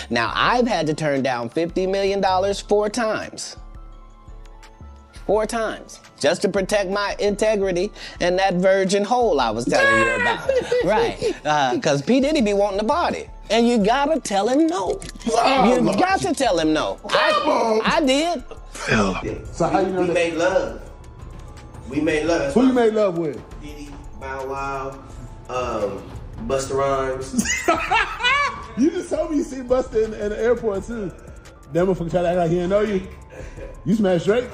Now, I've had to turn down $50 million 4 times. 4 times. Just to protect my integrity and that virgin hole I was telling you about. Right. Because P. Diddy be wanting to party. And you gotta tell him no. You got to tell him no. I did. So how you know we made love. We made love. Who you made love with? Diddy, Bow Wow, Busta Rhymes. You just told me you seen Busta in the airport too. That motherfucker try to act like he didn't know you. You smashed Drake?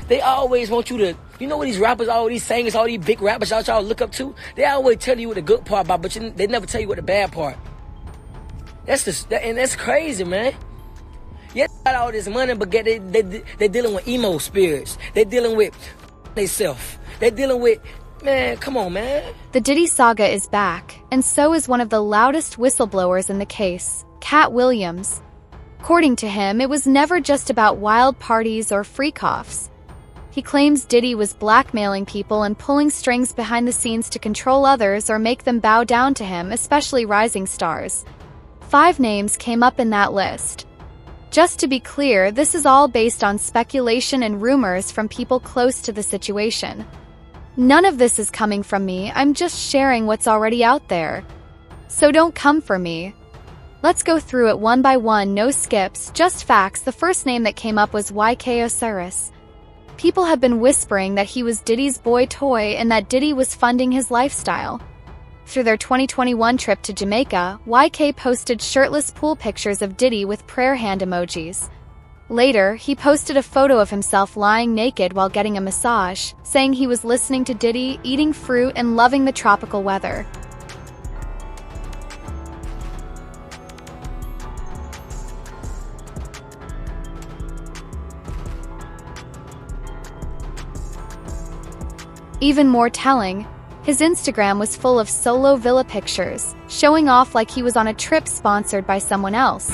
They always want you to, you know what these rappers, all these singers, all these big rappers y'all look up to? They always tell you what the good part about, but they never tell you what the bad part. And that's crazy, man. Yeah, they got all this money, but they dealing with emo spirits. They dealing with themselves. They dealing with, man, come on, man. The Diddy saga is back, and so is one of the loudest whistleblowers in the case, Katt Williams. According to him, it was never just about wild parties or freak-offs. He claims Diddy was blackmailing people and pulling strings behind the scenes to control others or make them bow down to him, especially rising stars. 5 names came up in that list. Just to be clear, this is all based on speculation and rumors from people close to the situation. None of this is coming from me, I'm just sharing what's already out there. So don't come for me. Let's go through it one by one, no skips, just facts. The first name that came up was YK Osiris. People have been whispering that he was Diddy's boy toy and that Diddy was funding his lifestyle. Through their 2021 trip to Jamaica, YK posted shirtless pool pictures of Diddy with prayer hand emojis. Later, he posted a photo of himself lying naked while getting a massage, saying he was listening to Diddy, eating fruit, and loving the tropical weather. Even more telling, his Instagram was full of solo villa pictures, showing off like he was on a trip sponsored by someone else.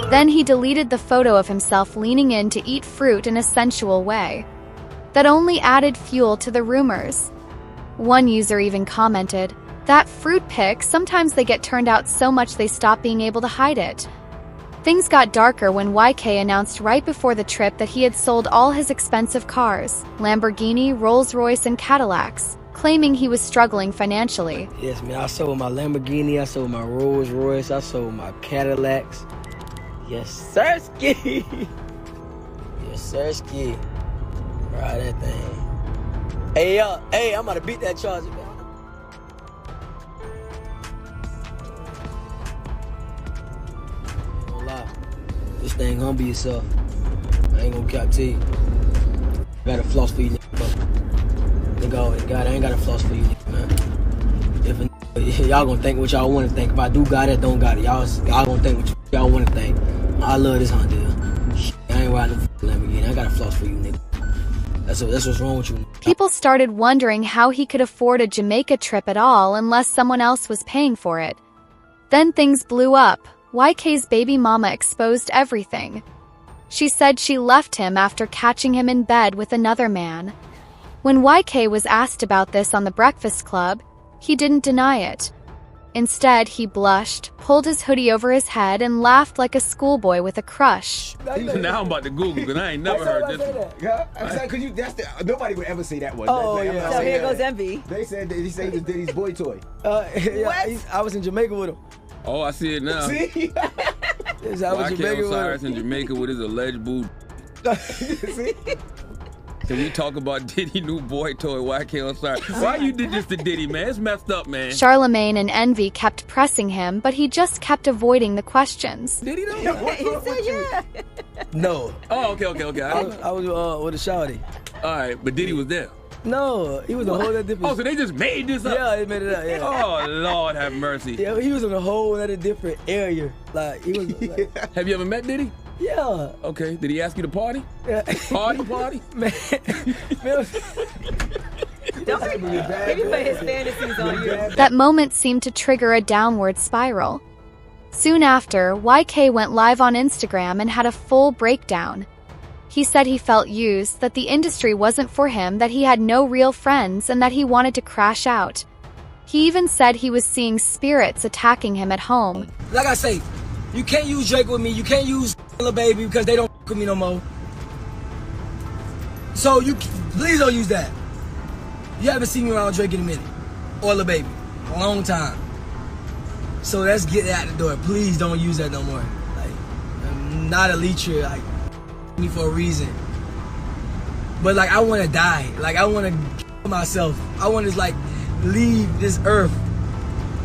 Then he deleted the photo of himself leaning in to eat fruit in a sensual way. That only added fuel to the rumors. One user even commented, "That fruit pic, sometimes they get turned out so much they stop being able to hide it." Things got darker when YK announced right before the trip that he had sold all his expensive cars, Lamborghini, Rolls-Royce, and Cadillacs, claiming he was struggling financially. Yes, man, I sold my Lamborghini, I sold my Rolls-Royce, I sold my Cadillacs. Yes, sirski. Yes, sirski. Ride that thing. Hey, I'm about to beat that charge, man. This thing gonna be itself. I ain't gonna cap to you. I got a floss for you, nigga. God, I ain't got a floss for you, man. If y'all gonna think what y'all wanna think. If I do got it, don't got it. Y'all gonna think what y'all wanna think. I love this Honda. I ain't riding no Lamborghini. I got a floss for you, nigga. That's what's wrong with you. People started wondering how he could afford a Jamaica trip at all unless someone else was paying for it. Then things blew up. YK's baby mama exposed everything. She said she left him after catching him in bed with another man. When YK was asked about this on The Breakfast Club, he didn't deny it. Instead, he blushed, pulled his hoodie over his head, and laughed like a schoolboy with a crush. Now I'm about to Google because I ain't never heard this one. Yeah, nobody would ever say that one. Oh, yeah. So here goes Envy. They said he was Diddy's boy toy. Yeah, I was in Jamaica with him. Oh, I see it now. See? Yes, I was in Jamaica with Osiris him. in Jamaica with his alleged boo. See? Can we talk about Diddy new boy toy, YK Osiris? Why you did this to Diddy, man? It's messed up, man. Charlemagne and Envy kept pressing him, but he just kept avoiding the questions. Did he though? He said yeah. No. Oh, okay. I was with a shawty. All right, but Diddy was there. No, he was a whole other different. Oh, so they just made this up? Yeah, they made it up, yeah. Oh, Lord have mercy. Yeah, he was in a whole other different area. Like, he was like, Have you ever met Diddy? yeah. Okay, did he ask you to party? Yeah. Party? Man. Don't he put his fantasies on you. That moment seemed to trigger a downward spiral. Soon after, YK went live on Instagram and had a full breakdown. He said he felt used, that the industry wasn't for him, that he had no real friends, and that he wanted to crash out. He even said he was seeing spirits attacking him at home. Like I say, you can't use Drake with me, you can't use Lil Baby because they don't with me no more. So please don't use that. You haven't seen me around Drake in a minute, or Lil Baby, a long time. So let's get that out the door. Please don't use that no more. Like, I'm not a leecher, like, me for a reason. But like, I want to die. Like, I want to kill myself. I want to like leave this earth.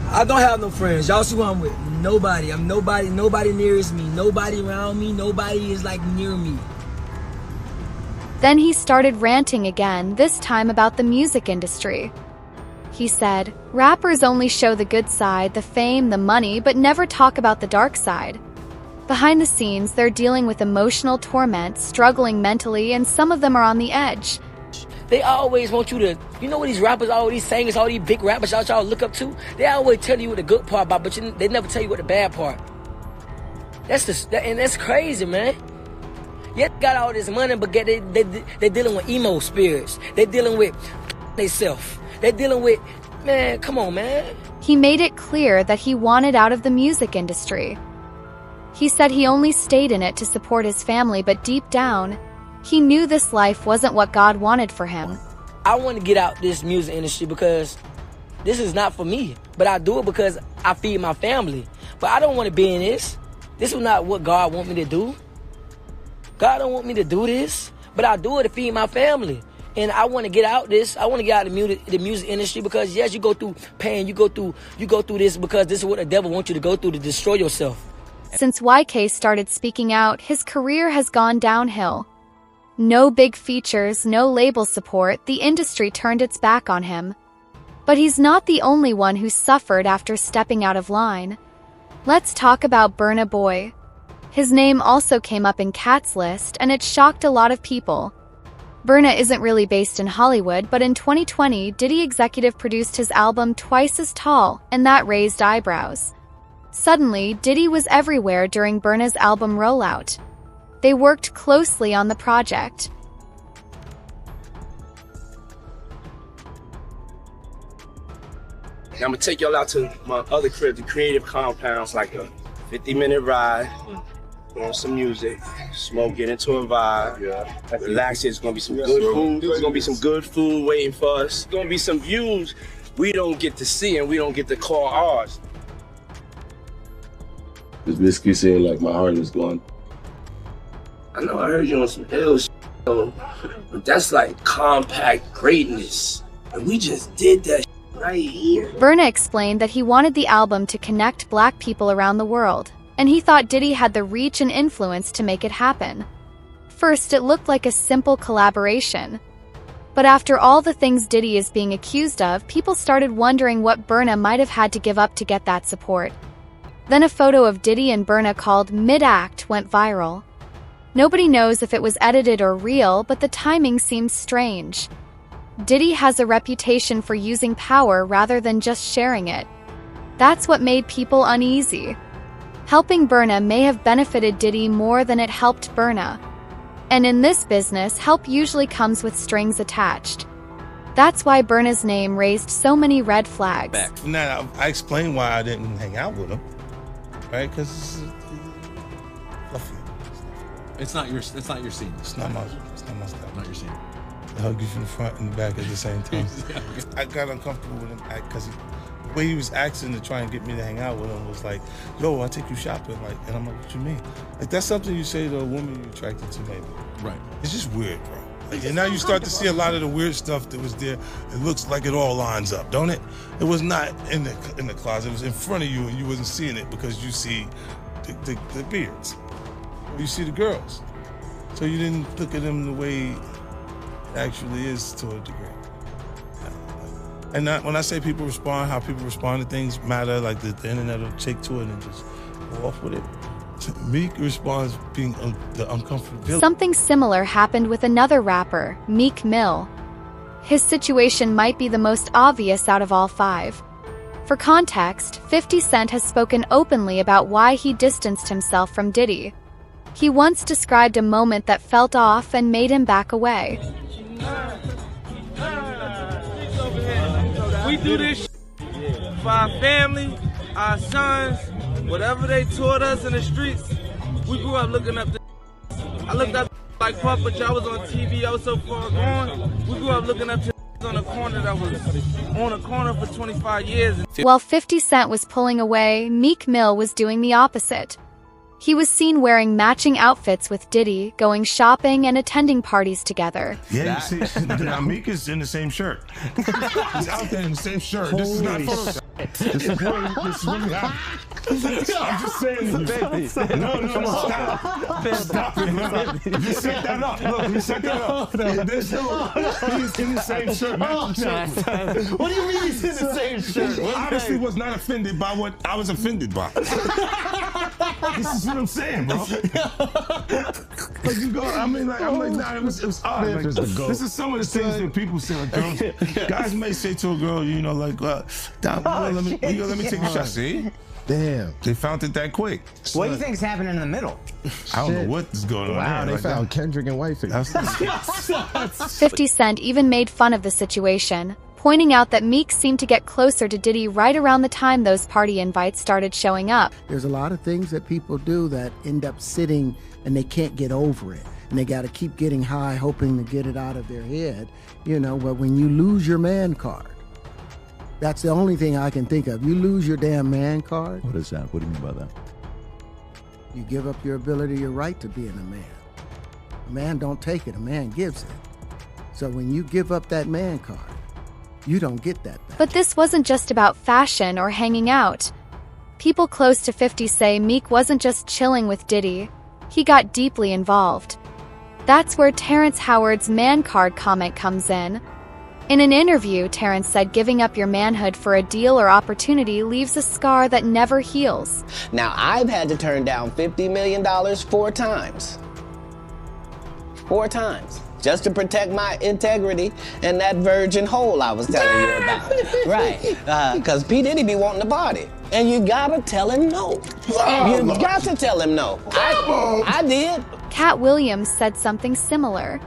I don't have no friends. Y'all see who I'm with. Nobody. I'm nobody. Nobody nearest me. Nobody around me. Nobody is like near me. Then he started ranting again, this time about the music industry. He said, rappers only show the good side, the fame, the money, but never talk about the dark side. Behind the scenes, they're dealing with emotional torment, struggling mentally, and some of them are on the edge. They always want you to, you know what these rappers, all these singers, all these big rappers y'all look up to? They always tell you what the good part about, but they never tell you what the bad part. And that's crazy, man. Yeah, they got all this money, but they dealing with emo spirits. They dealing with themselves. They dealing with, man, come on, man. He made it clear that he wanted out of the music industry. He said he only stayed in it to support his family, but deep down, he knew this life wasn't what God wanted for him. I want to get out this music industry because this is not for me. But I do it because I feed my family. But I don't want to be in this. This is not what God wants me to do. God don't want me to do this. But I do it to feed my family. And I want to get out this. I want to get out of the music industry because yes, you go through pain. You go through this because this is what the devil wants you to go through to destroy yourself. Since YK started speaking out, his career has gone downhill. No big features, no label support, the industry turned its back on him. But he's not the only one who suffered after stepping out of line. Let's talk about Burna Boy. His name also came up in Katt's list, and it shocked a lot of people. Burna isn't really based in Hollywood, but in 2020, Diddy executive produced his album Twice as Tall, and that raised eyebrows. Suddenly, Diddy was everywhere during Burna's album rollout. They worked closely on the project. I'm gonna take y'all out to my other crib, the Creative Compounds, like a 50-minute ride. On some music, smoke, get into a vibe, relax. There's gonna be some good food. There's gonna be some good food waiting for us. There's gonna be some views we don't get to see and we don't get to call ours. It's basically saying like my heart is gone. I know I heard you on some ill shit, but that's like compact greatness. And we just did that right here. Burna explained that he wanted the album to connect Black people around the world, and he thought Diddy had the reach and influence to make it happen. First, it looked like a simple collaboration. But after all the things Diddy is being accused of, people started wondering what Burna might have had to give up to get that support. Then a photo of Diddy and Burna called Mid-Act went viral. Nobody knows if it was edited or real, but the timing seems strange. Diddy has a reputation for using power rather than just sharing it. That's what made people uneasy. Helping Burna may have benefited Diddy more than it helped Burna. And in this business, help usually comes with strings attached. That's why Burna's name raised so many red flags. Now, I explained why I didn't hang out with him, right? Because it's not your scene. It's not my style. Not your scene. I hug you from the front and the back at the same time. I got uncomfortable with him because the way he was asking to try and get me to hang out with him was like, yo, I'll take you shopping. Like, and I'm like, what you mean? Like, that's something you say to a woman you're attracted to, maybe. Right. It's just weird, bro. Like, and now you start to see a lot of the weird stuff that was there. It looks like it all lines up, don't it? It was not in the closet. It was in front of you, and you wasn't seeing it because you see the beards. You see the girls. So you didn't look at them the way it actually is to a degree. And when I say people respond, how people respond to things matter, like the internet will take to it and just go off with it. Meek responds being the uncomfortable. Something similar happened with another rapper, Meek Mill. His situation might be the most obvious out of all five. For context, 50 Cent has spoken openly about why he distanced himself from Diddy. He once described a moment that felt off and made him back away. We do this for our family, our sons, whatever they taught us in the streets. We grew up looking up to. I looked up like Puppet. I was on TV. I was so far gone. We grew up looking up to on a corner that was on a corner for 25 years. While 50 Cent was pulling away, Meek Mill was doing the opposite. He was seen wearing matching outfits with Diddy, going shopping and attending parties togetger. Yeah, you see, Meek is in the same shirt. He's out there in the same shirt. This is not Photoshop. This is really happening. I'm just saying this. No, stop. Stop it, man. You set that up. Look, you set that up. He's in the same shirt. What do you mean he's in the same shirt? Honestly, was not offended by what I was offended by. This is what I'm saying, bro. Like you go, I'm like, nah, it was odd. Like, this is some of the things that people say. Like, girls, guys may say to a girl, you know, like, let me take a shot. See? Damn. They found it that quick. What do you think's happening in the middle? I don't know what is going on. Wow, they found Kendrick and Whiteface. 50 Cent even made fun of the situation, pointing out that Meek seemed to get closer to Diddy right around the time those party invites started showing up. There's a lot of things that people do that end up sitting and they can't get over it. And they got to keep getting high, hoping to get it out of their head. You know, but when you lose your man card, that's the only thing I can think of. You lose your damn man card. What is that? What do you mean by that? You give up your ability, your right to being a man. A man don't take it, a man gives it. So when you give up that man card, you don't get that back. But this wasn't just about fashion or hanging out. People close to 50 say Meek wasn't just chilling with Diddy. He got deeply involved. That's where Terrence Howard's man card comment comes in. In an interview, Terrence said giving up your manhood for a deal or opportunity leaves a scar that never heals. Now, I've had to turn down $50 million 4 times. 4 times. Just to protect my integrity and that virgin hole I was telling you about. Right. Because P. Diddy be wanting to party. And you gotta tell him no. You got to tell him no. I did. Katt Williams said something similar.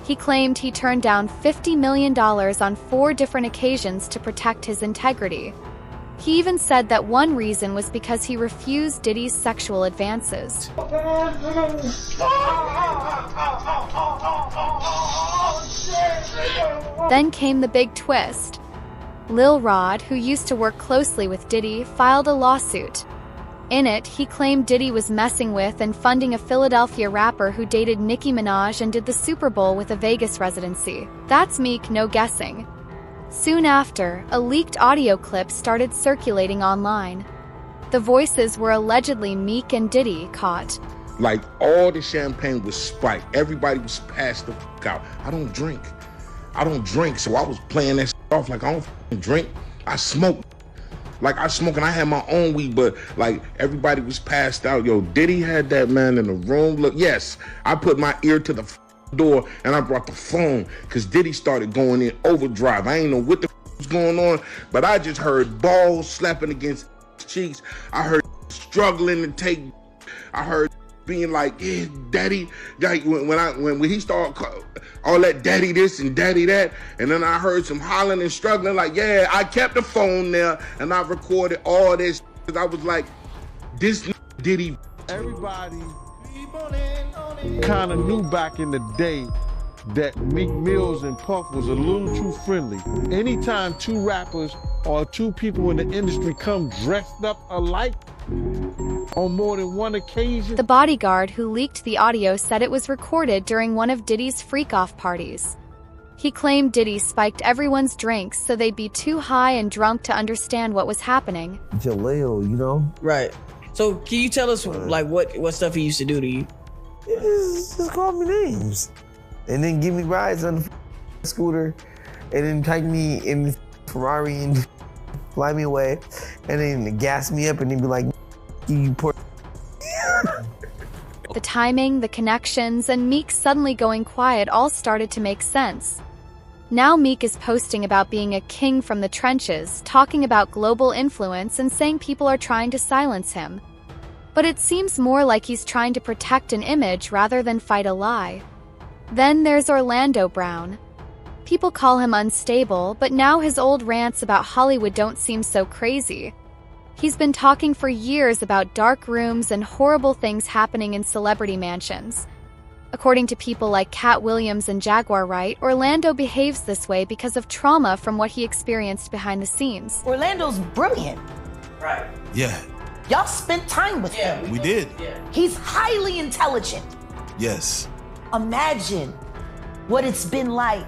He claimed he turned down $50 million on 4 different occasions to protect his integrity. He even said that one reason was because he refused Diddy's sexual advances. Then came the big twist. Lil Rod, who used to work closely with Diddy, filed a lawsuit. In it, he claimed Diddy was messing with and funding a Philadelphia rapper who dated Nicki Minaj and did the Super Bowl with a Vegas residency. That's Meek, no guessing. Soon after, a leaked audio clip started circulating online. The voices were allegedly Meek and Diddy caught. Like, all the champagne was spiked. Everybody was passed the fuck out. I don't drink, so I was playing that off like I don't fucking drink. I smoke. Like, I smoke and I had my own weed, but like everybody was passed out. Yo, Diddy had that man in the room. Look, yes, I put my ear to the door and I brought the phone because Diddy started going in overdrive. I ain't know what the was going on, but I just heard balls slapping against cheeks. I heard struggling to take. I heard being like, yeah, daddy. Like when he started all that daddy this and daddy that, and then I heard some hollering and struggling. Like, yeah, I kept the phone there and I recorded all this because I was like, this Diddy. Everybody kind of knew back in the day that Meek Mills and Puff was a little too friendly. Anytime 2 rappers or 2 people in the industry come dressed up alike on more than one occasion. The bodyguard who leaked the audio said it was recorded during one of Diddy's freak-off parties. He claimed Diddy spiked everyone's drinks so they'd be too high and drunk to understand what was happening. Jaleel, you know? Right. So can you tell us like what stuff he used to do to you? Just call me names. And then give me rides on the scooter, and then take me in the Ferrari and fly me away, and then gas me up and then be like, you poor. The timing, the connections, and Meek suddenly going quiet all started to make sense. Now Meek is posting about being a king from the trenches, talking about global influence and saying people are trying to silence him. but it seems more like he's trying to protect an image rather than fight a lie. Then there's Orlando Brown. People call him unstable, but now his old rants about Hollywood don't seem so crazy. He's been talking for years about dark rooms and horrible things happening in celebrity mansions. According to people like Katt Williams and Jaguar Wright, Orlando behaves this way because of trauma from what he experienced behind the scenes. Orlando's brilliant. Right. Yeah, Y'all spent time with him. we did. He's highly intelligent. Yes. Imagine what it's been like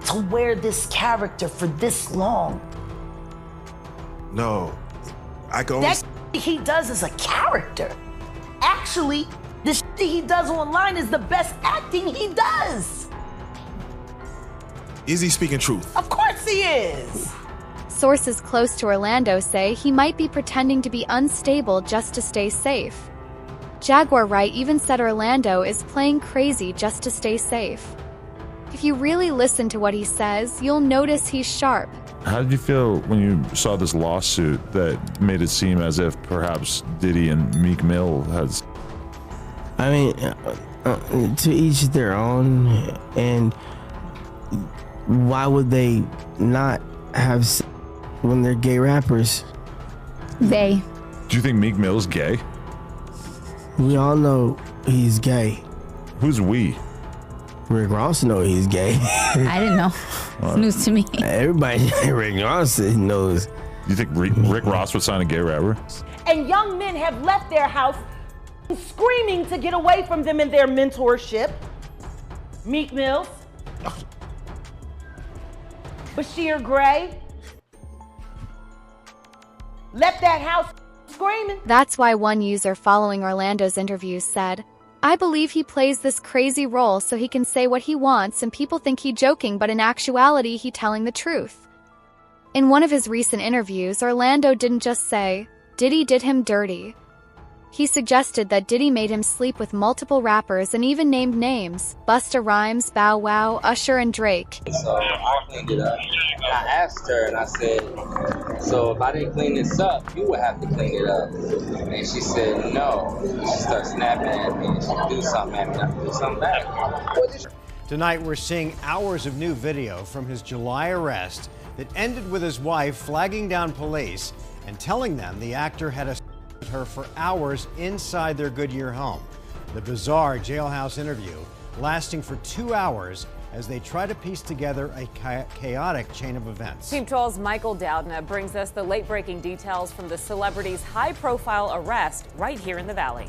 to wear this character for this long. No, I can only... That he does is a character. Actually, the shit he does online is the best acting he does. Is he speaking truth? Of course he is. Sources close to Orlando say he might be pretending to be unstable just to stay safe. Jaguar Wright even said Orlando is playing crazy just to stay safe. If you really listen to what he says, you'll notice he's sharp. How did you feel when you saw this lawsuit that made it seem as if perhaps Diddy and Meek Mill has... I mean, to each their own, and why would they not have sex when they're gay rappers? They. Do you think Meek Mill's gay? We all know he's gay. Who's we? Rick Ross knows he's gay. I didn't know. It's news to me. Everybody, Rick Ross knows. You think Rick Ross would sign a gay rapper? And young men have left their house screaming to get away from them in their mentorship. Meek Mills, Bryshere Gray, left that house screaming. That's why one user following Orlando's interview said, "I believe he plays this crazy role so he can say what he wants and people think he joking, but in actuality he telling the truth." In one of his recent interviews, Orlando didn't just say, Diddy did him dirty. He suggested that Diddy made him sleep with multiple rappers and even named names: Busta Rhymes, Bow Wow, Usher, and Drake. So I cleaned it up. I asked her and I said, so if I didn't clean this up, you would have to clean it up. And she said, no. She started snapping at me and she'd do something at me and I do something back. Tonight we're seeing hours of new video from his July arrest that ended with his wife flagging down police and telling them the actor had assaulted her for hours inside their Goodyear home. The bizarre jailhouse interview lasting for 2 hours as they try to piece together a chaotic chain of events. Team 12's Michael Doudna brings us the late-breaking details from the celebrity's high-profile arrest right here in the Valley.